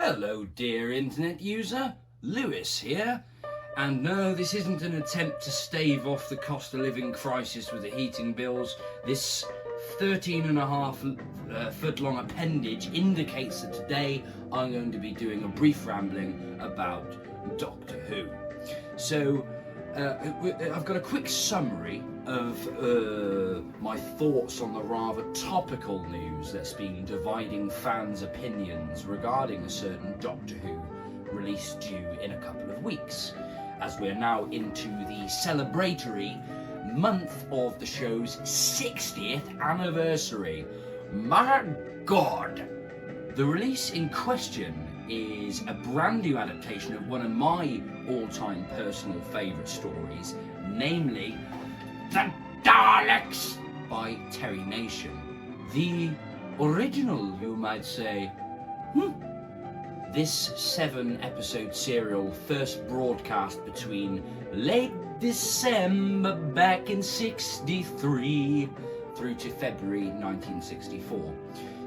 Hello dear internet user, Lewis here. And no, this isn't an attempt to stave off the cost of living crisis with the heating bills. This 13.5 foot long appendage indicates that today I'm going to be doing a brief rambling about Doctor Who. So I've got a quick summary of my thoughts on the rather topical news that's been dividing fans' opinions regarding a certain Doctor Who release due in a couple of weeks, as we're now into the celebratory month of the show's 60th anniversary. My God! The release in question is a brand new adaptation of one of my all-time personal favourite stories, namely The Daleks by Terry Nation. The original, you might say. This 7-episode serial first broadcast between late December back in '63 through to February 1964.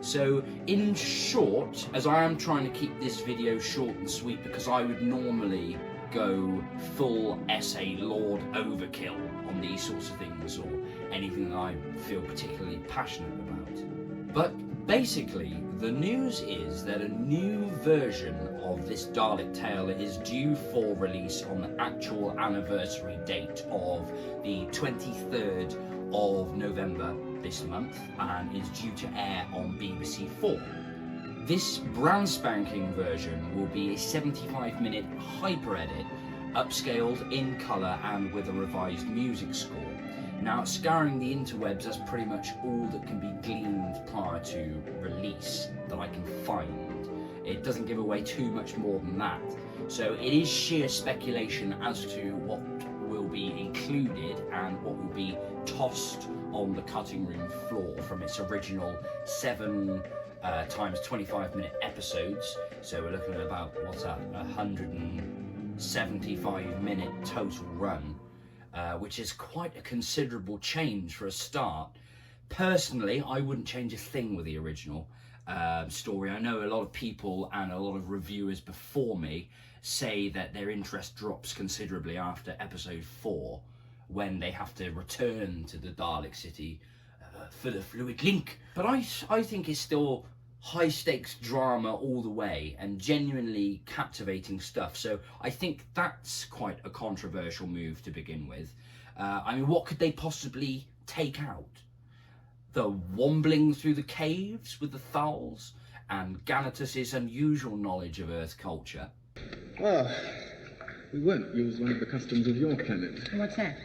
So in short, as I am trying to keep this video short and sweet because I would normally go full essay Lord overkill on these sorts of things or anything that I feel particularly passionate about. But basically, the news is that a new version of this Dalek tale is due for release on the actual anniversary date of the 23rd of November this month and is due to air on BBC 4. This brand spanking version will be a 75-minute hyper edit, upscaled in colour and with a revised music score. Now, scouring the interwebs, that's pretty much all that can be gleaned prior to release that I can find. It doesn't give away too much more than that. So it is sheer speculation as to what will be included and what will be tossed on the cutting room floor from its original 7 times 25-minute episodes. So we're looking at about, what's that, 175-minute total run. Which is quite a considerable change for a start. Personally, I wouldn't change a thing with the original story. I know a lot of people and a lot of reviewers before me say that their interest drops considerably after episode 4 when they have to return to the Dalek city for the fluid link. But I think it's still high stakes drama all the way and genuinely captivating stuff. So I think that's quite a controversial move to begin with. I mean, what could they possibly take out? The wombling through the caves with the Thals and Ganatus's unusual knowledge of Earth culture. Well, we won't use one of the customs of your planet. What's that?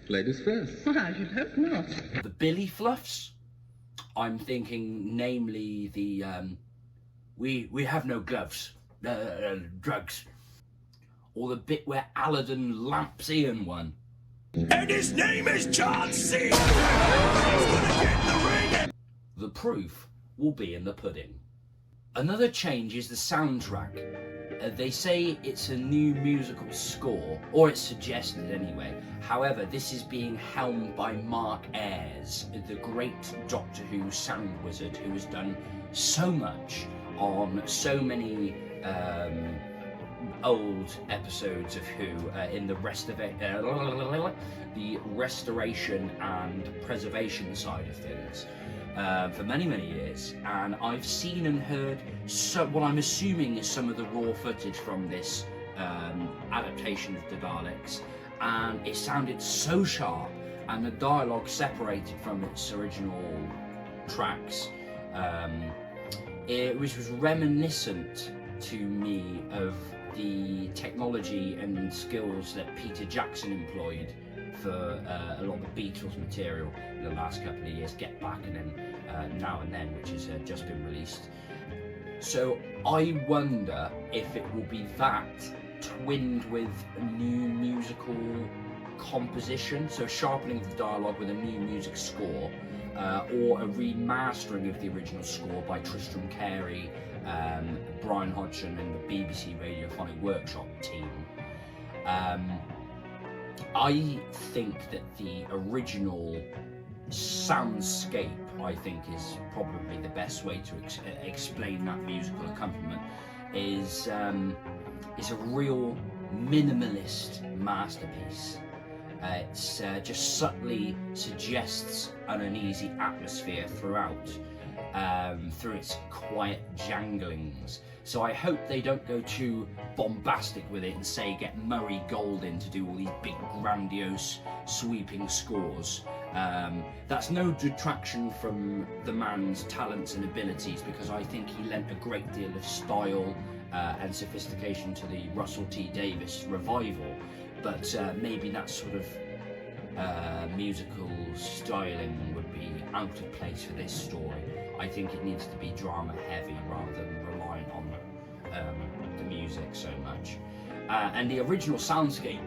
Ladies first. Well, I should hope not. The Billy Fluffs? I'm thinking, namely, the we have no gloves, drugs, or the bit where Aladdin lamps Ian one. And his name is John C. He's gonna get in the ring. The proof will be in the pudding. Another change is the soundtrack. They say it's a new musical score, or it's suggested anyway. However, this is being helmed by Mark Ayres, the great Doctor Who sound wizard who has done so much on so many old episodes of Who in the restoration and preservation side of things. For many years, and I've seen and heard what I'm assuming is some of the raw footage from this adaptation of the Daleks, and it sounded so sharp, and the dialogue separated from its original tracks, which was reminiscent to me of the technology and skills that Peter Jackson employed for a lot of the Beatles material in the last couple of years, Get Back and then Now and Then, which has just been released. So I wonder if it will be that twinned with a new musical composition, so sharpening of the dialogue with a new music score, or a remastering of the original score by Tristram Carey, Brian Hodgson and the BBC Radiophonic Workshop team. I think that the original soundscape, I think, is probably the best way to explain that musical accompaniment. is a real minimalist masterpiece. It just subtly suggests an uneasy atmosphere throughout, through its quiet janglings. So I hope they don't go too bombastic with it and say get Murray Gold in to do all these big grandiose sweeping scores. That's no detraction from the man's talents and abilities, because I think he lent a great deal of style and sophistication to the Russell T Davies revival, but maybe that sort of musical styling would be out of place for this story. I think it needs to be drama heavy rather than relying on the music so much. And the original soundscape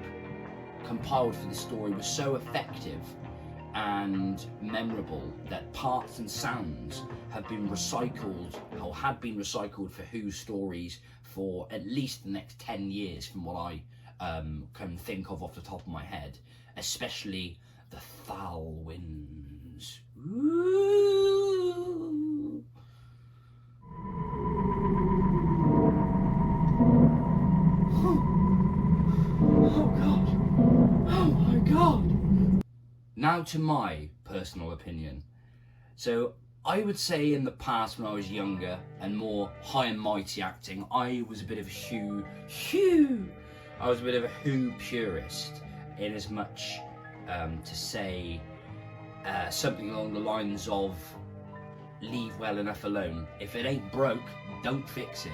compiled for the story was so effective and memorable that parts and sounds have been recycled, or had been recycled, for Who's stories for at least the next 10 years from what I can think of off the top of my head, especially the foul winds. Ooh. Oh God. Oh my God. Now to my personal opinion. So I would say in the past, when I was younger and more high and mighty acting, I was a bit of a Who purist, in as much to say something along the lines of leave well enough alone. If it ain't broke, don't fix it.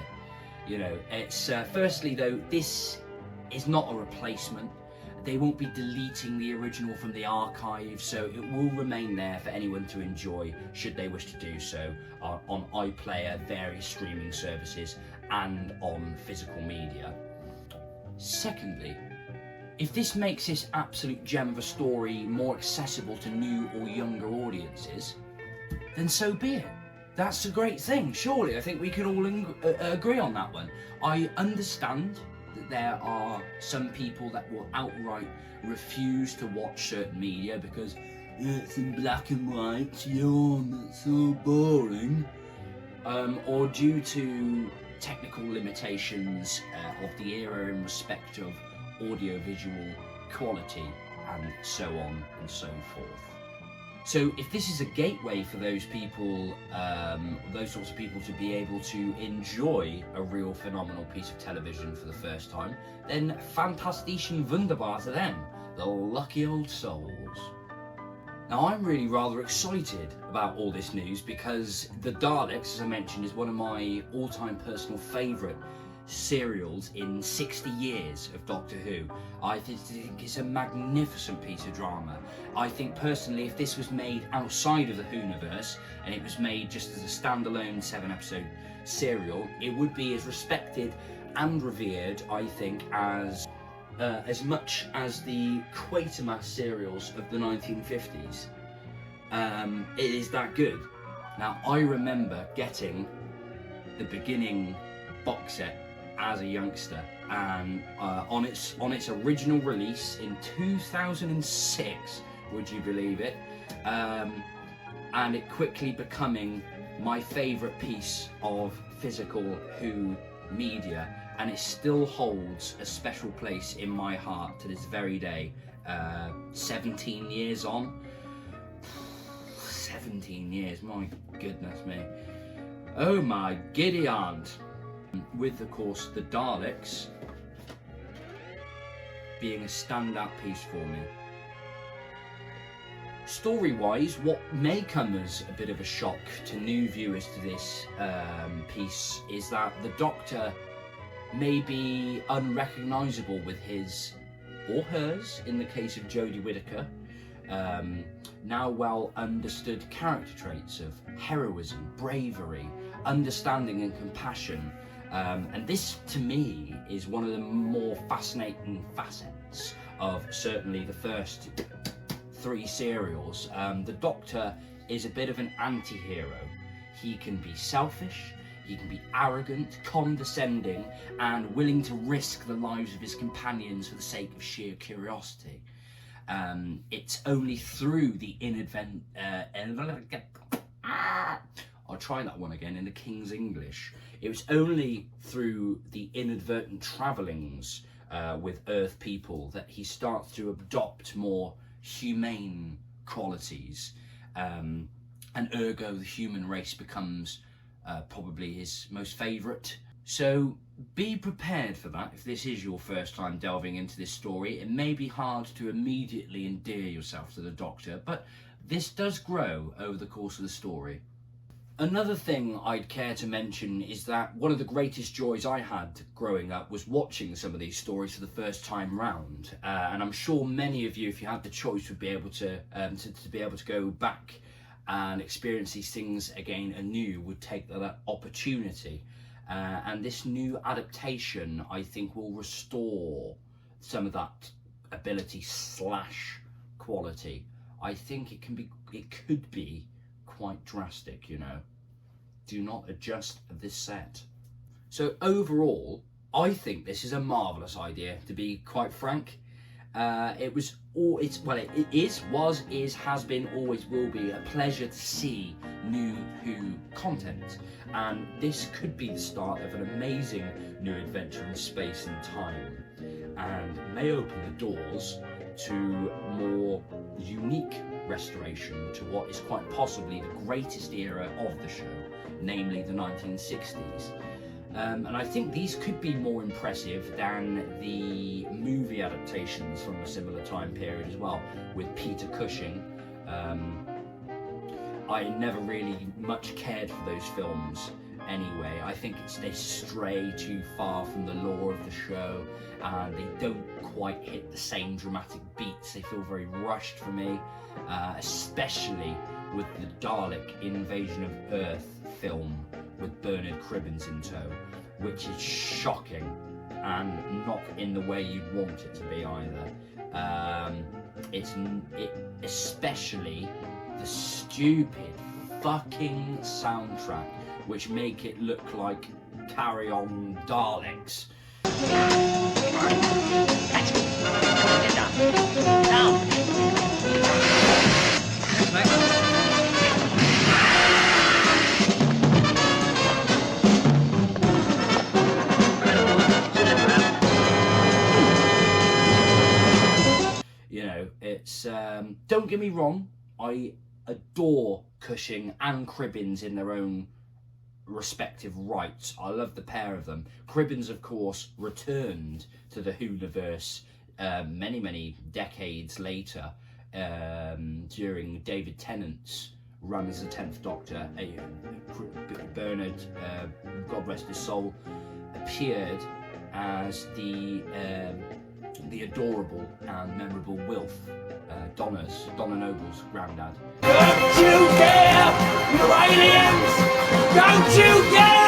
You know, it's firstly though, this is not a replacement. They won't be deleting the original from the archive, so it will remain there for anyone to enjoy should they wish to do so on iPlayer, various streaming services, and on physical media. Secondly, if this makes this absolute gem of a story more accessible to new or younger audiences, then so be it. That's a great thing, surely. I think we can all agree on that one. I understand that there are some people that will outright refuse to watch certain media because it's in black and white, yawn, it's so boring, or due to technical limitations of the era in respect of audiovisual quality, and so on and so forth. So if this is a gateway for those people, those sorts of people, to be able to enjoy a real phenomenal piece of television for the first time, then fantastischen wunderbar to them, the lucky old souls. Now I'm really rather excited about all this news because the Daleks, as I mentioned, is one of my all-time personal favourite serials in 60 years of Doctor Who. I think it's a magnificent piece of drama. I think personally, if this was made outside of the Whoniverse and it was made just as a standalone 7-episode serial, it would be as respected and revered, I think, as much as the Quatermass serials of the 1950s. It is that good. Now, I remember getting the beginning box set as a youngster, and on its original release in 2006, would you believe it, and it quickly becoming my favourite piece of physical Who media, and it still holds a special place in my heart to this very day. 17 years on. 17 years, my goodness me. Oh my giddy aunt. With, of course, the Daleks being a standout piece for me. Story-wise, what may come as a bit of a shock to new viewers to this piece is that the Doctor may be unrecognisable with his, or hers, in the case of Jodie Whittaker, now well understood character traits of heroism, bravery, understanding and compassion. And this, to me, is one of the more fascinating facets of certainly the first 3 serials. The Doctor is a bit of an anti-hero. He can be selfish, he can be arrogant, condescending, and willing to risk the lives of his companions for the sake of sheer curiosity. It's only through the I'll try that one again in the King's English. It was only through the inadvertent travellings with Earth people that he starts to adopt more humane qualities, and ergo the human race becomes probably his most favourite. So be prepared for that if this is your first time delving into this story. It may be hard to immediately endear yourself to the Doctor, but this does grow over the course of the story. Another thing I'd care to mention is that one of the greatest joys I had growing up was watching some of these stories for the first time round, and I'm sure many of you, if you had the choice, would be able to be able to go back and experience these things again anew, would take that opportunity. And this new adaptation, I think, will restore some of that ability / quality. I think it could be quite drastic, you know. Do not adjust this set. So overall, I think this is a marvellous idea, to be quite frank. It was, it is, was, is, has been, always will be a pleasure to see new Who content, and this could be the start of an amazing new adventure in space and time, and may open the doors to more unique restoration to what is quite possibly the greatest era of the show, namely the 1960s. And I think these could be more impressive than the movie adaptations from a similar time period as well, with Peter Cushing. I never really much cared for those films anyway. I think they stray too far from the lore of the show, and they don't quite hit the same dramatic beats. They feel very rushed for me, especially with the Dalek Invasion of Earth film with Bernard Cribbins in tow, which is shocking and not in the way you'd want it to be either. Especially the stupid fucking soundtrack, which make it look like Carry On Daleks. You know, it's don't get me wrong, I adore Cushing and Cribbins in their own respective rights. I love the pair of them. Cribbins, of course, returned to the Whoniverse many decades later, during David Tennant's run as the 10th Doctor. Bernard, God rest his soul, appeared as the adorable and memorable Wilf, Donna Noble's granddad. Don't you dare, you aliens! Don't you dare!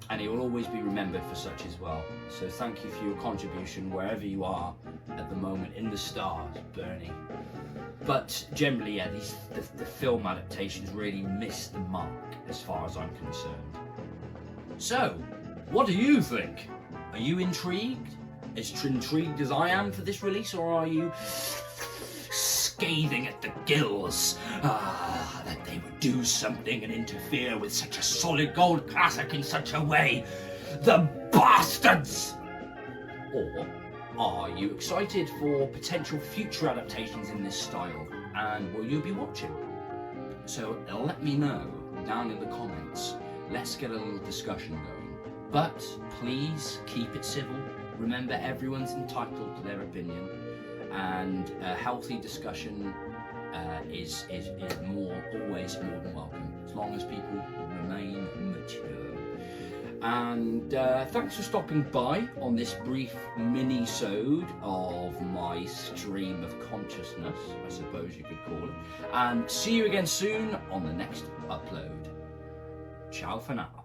And he will always be remembered for such as well. So thank you for your contribution wherever you are at the moment in the stars, Bernie. But generally, yeah, the film adaptations really missed the mark as far as I'm concerned. So, what do you think? Are you intrigued? As intrigued as I am for this release, or are you scathing at the gills that they would do something and interfere with such a solid gold classic in such a way? The bastards! Or are you excited for potential future adaptations in this style, and will you be watching? So let me know down in the comments. Let's get a little discussion going. But please keep it civil. Remember, everyone's entitled to their opinion, and a healthy discussion is always more than welcome, as long as people remain mature. And thanks for stopping by on this brief mini-sode of my stream of consciousness, I suppose you could call it. And see you again soon on the next upload. Ciao for now.